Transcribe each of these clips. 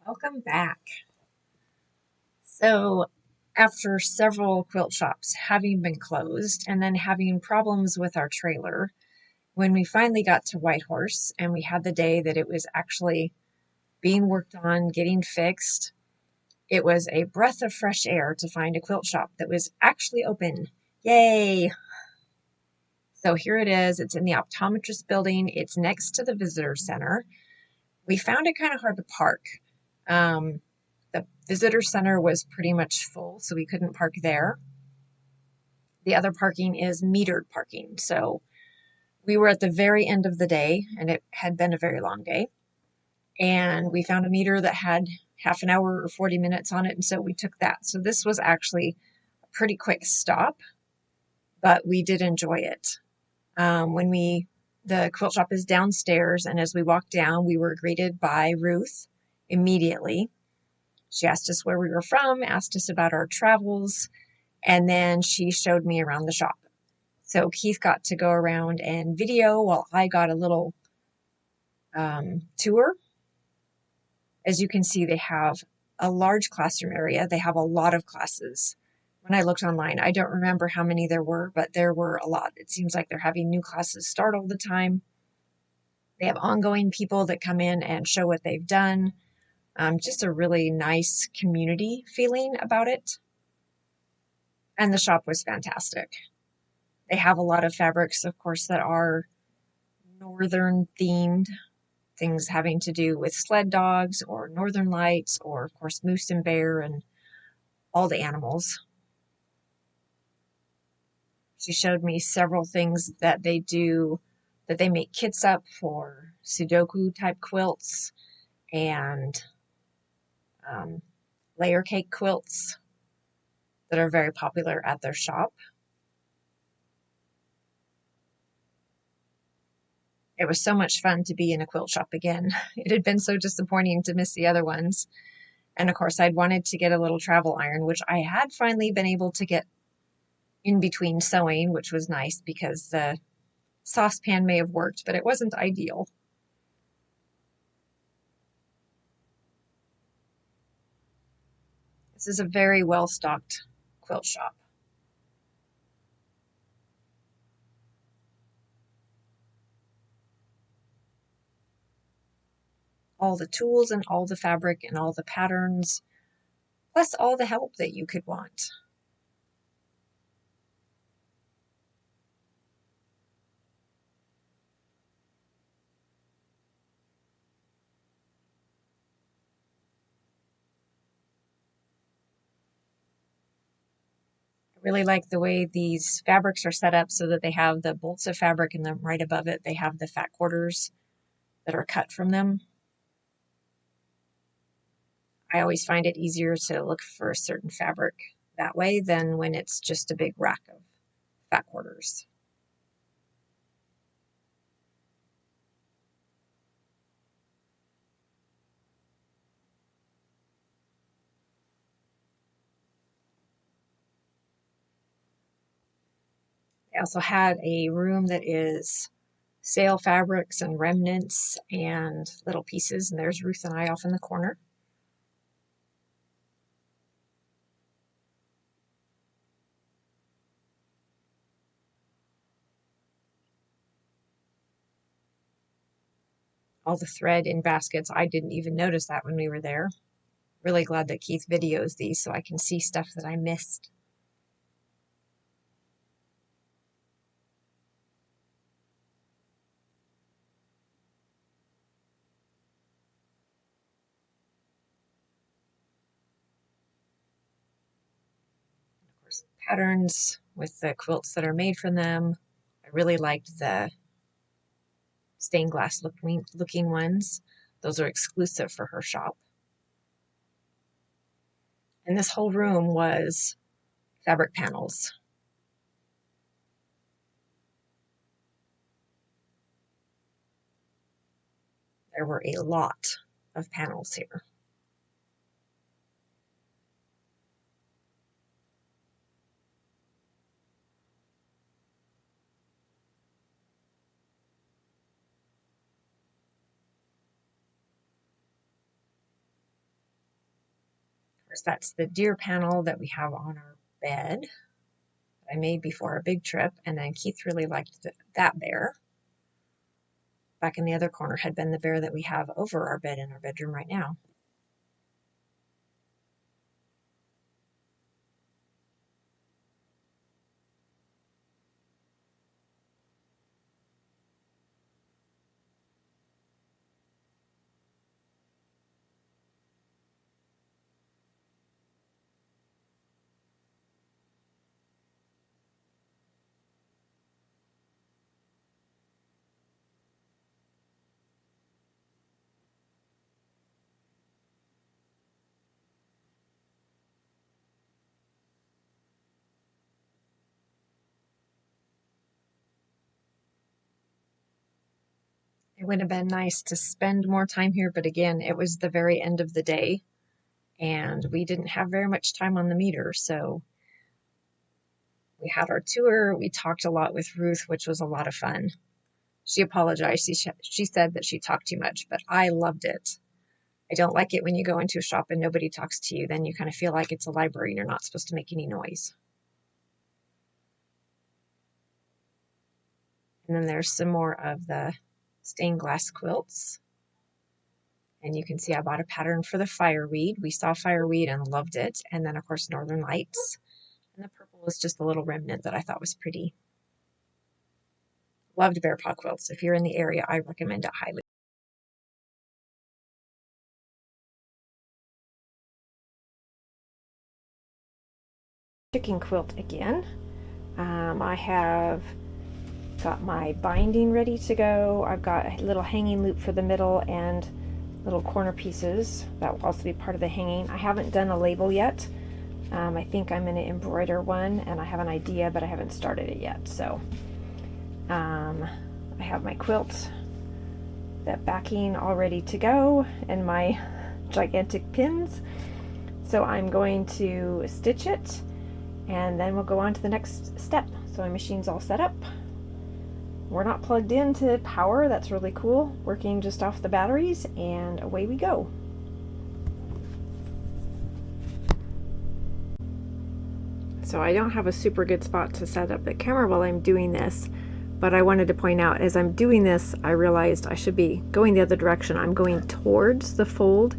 Welcome back. So, after several quilt shops having been closed and then having problems with our trailer, when we finally got to Whitehorse and we had the day that it was actually being worked on, getting fixed, it was a breath of fresh air to find a quilt shop that was actually open. Yay! So here it is. It's in the optometrist building. It's next to the visitor center. We found it kind of hard to park. The visitor center was pretty much full, so we couldn't park there. The other parking is metered parking. So we were at the very end of the day, and it had been a very long day. And we found a meter that had half an hour or 40 minutes on it, and so we took that. So this was actually a pretty quick stop, but we did enjoy it. The quilt shop is downstairs, and as we walked down, we were greeted by Ruth immediately. She asked us where we were from, asked us about our travels, and then she showed me around the shop. So Keith got to go around and video while I got a little tour. As you can see, they have a large classroom area. They have a lot of classes. When I looked online, I don't remember how many there were, but there were a lot. It seems like they're having new classes start all the time. They have ongoing people that come in and show what they've done. Just a really nice community feeling about it. And the shop was fantastic. They have a lot of fabrics, of course, that are northern themed, things having to do with sled dogs or northern lights, or of course moose and bear and all the animals. She showed me several things that they do, that they make kits up for Sudoku type quilts and layer cake quilts that are very popular at their shop. It was so much fun to be in a quilt shop again. It had been so disappointing to miss the other ones. And of course, I'd wanted to get a little travel iron, which I had finally been able to get in between sewing, which was nice because the saucepan may have worked, but it wasn't ideal. This is a very well-stocked quilt shop. All the tools and all the fabric and all the patterns, plus all the help that you could want. I really like the way these fabrics are set up so that they have the bolts of fabric and then right above it they have the fat quarters that are cut from them. I always find it easier to look for a certain fabric that way than when it's just a big rack of fat quarters. They also had a room that is sale fabrics and remnants and little pieces, and there's Ruth and I off in the corner. All the thread in baskets, I didn't even notice that when we were there. Really glad that Keith videos these so I can see stuff that I missed. Of course, patterns with the quilts that are made from them. I really liked the stained glass looking ones. Those are exclusive for her shop. And this whole room was fabric panels. There were a lot of panels here. course, that's the deer panel that we have on our bed that I made before our big trip. And then Keith really liked that bear. Back in the other corner had been the bear that we have over our bed in our bedroom right now. It would have been nice to spend more time here, but again, it was the very end of the day and we didn't have very much time on the meter. So we had our tour. We talked a lot with Ruth, which was a lot of fun. She apologized. She said that she talked too much, but I loved it. I don't like it when you go into a shop and nobody talks to you. Then you kind of feel like it's a library and you're not supposed to make any noise. And then there's some more of the stained glass quilts. And you can see I bought a pattern for the fireweed. We saw fireweed and loved it. And then, of course, Northern Lights. And the purple was just a little remnant that I thought was pretty. Loved bear paw quilts. If you're in the area, I recommend it highly. Chicken quilt again. I have got my binding ready to go. I've got a little hanging loop for the middle and little corner pieces that will also be part of the hanging. I haven't done a label yet. I think I'm going to embroider one, and I have an idea, but I haven't started it yet. So I have my quilt, that backing all ready to go, and my gigantic pins. So I'm going to stitch it, and then we'll go on to the next step. So my machine's all set up. We're not plugged into power. That's really cool. Working just off the batteries, and away we go. So I don't have a super good spot to set up the camera while I'm doing this, but I wanted to point out as I'm doing this, I realized I should be going the other direction. I'm going towards the fold,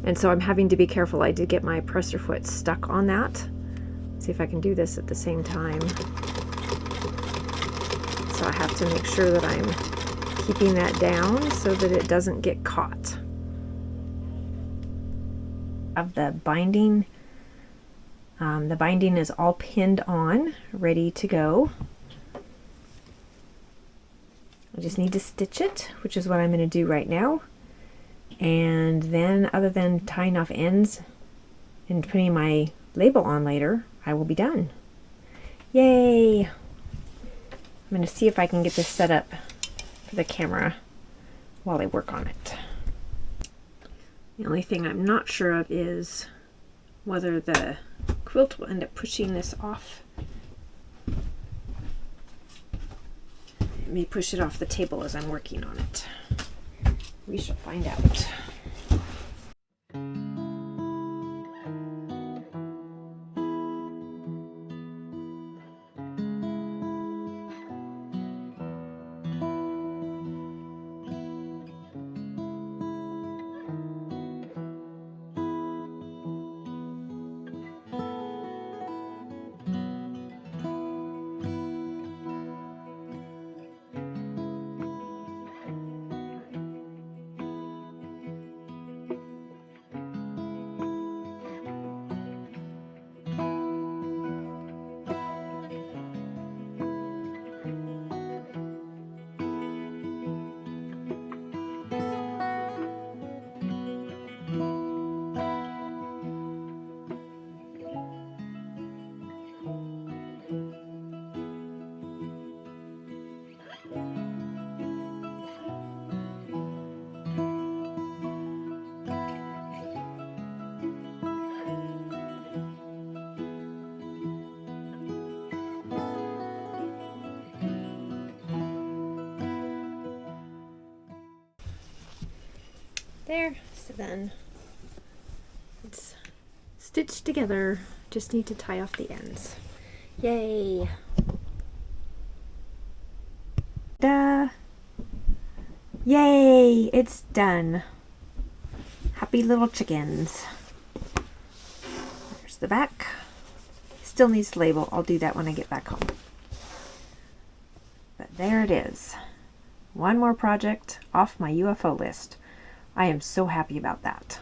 and so I'm having to be careful. I did get my presser foot stuck on that. Let's see if I can do this at the same time. So I have to make sure that I'm keeping that down so that it doesn't get caught. Of the binding is all pinned on, ready to go. I just need to stitch it, which is what I'm going to do right now. And then, other than tying off ends and putting my label on later, I will be done. Yay! I'm going to see if I can get this set up for the camera while I work on it. The only thing I'm not sure of is whether the quilt will end up pushing this off. Let me push it off the table as I'm working on it. We shall find out. There, so then let's stitched together. Just need to tie off the ends. Yay! Da! Yay! It's done. Happy little chickens. There's the back. Still needs to label. I'll do that when I get back home. But there it is. One more project off my UFO list. I am so happy about that.